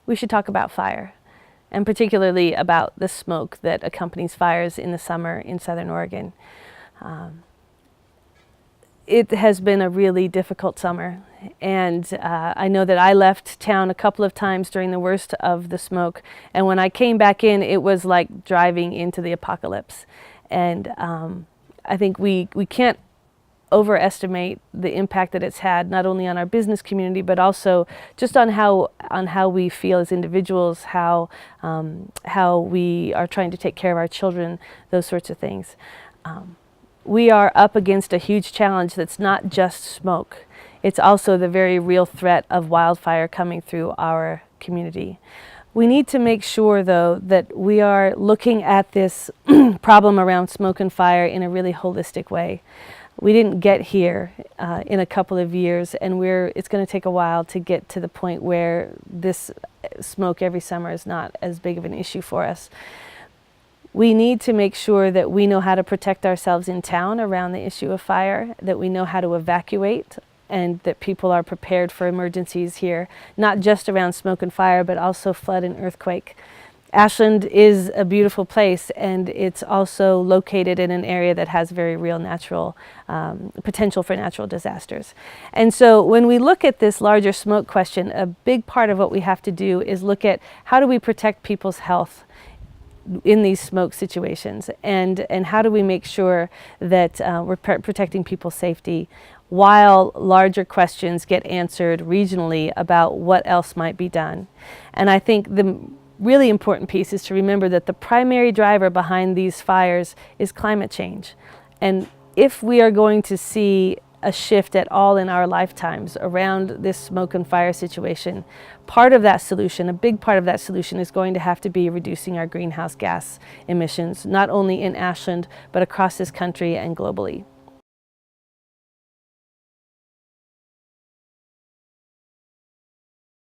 we should talk about fire, and particularly about the smoke that accompanies fires in the summer in Southern Oregon. It has been a really difficult summer, and I know that I left town a couple of times during the worst of the smoke, and when I came back in, it was like driving into the apocalypse. And I think we can't overestimate the impact that it's had, not only on our business community, but also just on how we feel as individuals, how we are trying to take care of our children, those sorts of things. We are up against a huge challenge that's not just smoke. It's also the very real threat of wildfire coming through our community. We need to make sure, though, that we are looking at this problem around smoke and fire in a really holistic way. We didn't get here in a couple of years, and it's going to take a while to get to the point where this smoke every summer is not as big of an issue for us. We need to make sure that we know how to protect ourselves in town around the issue of fire, that we know how to evacuate, and that people are prepared for emergencies here, not just around smoke and fire, but also flood and earthquake. Ashland is a beautiful place, and it's also located in an area that has very real natural potential for natural disasters. And so when we look at this larger smoke question, a big part of what we have to do is look at how do we protect people's health in these smoke situations, and how do we make sure that we're protecting people's safety while larger questions get answered regionally about what else might be done. And I think the really important piece is to remember that the primary driver behind these fires is climate change. And if we are going to see a shift at all in our lifetimes around this smoke and fire situation, part of that solution, a big part of that solution, is going to have to be reducing our greenhouse gas emissions, not only in Ashland, but across this country and globally.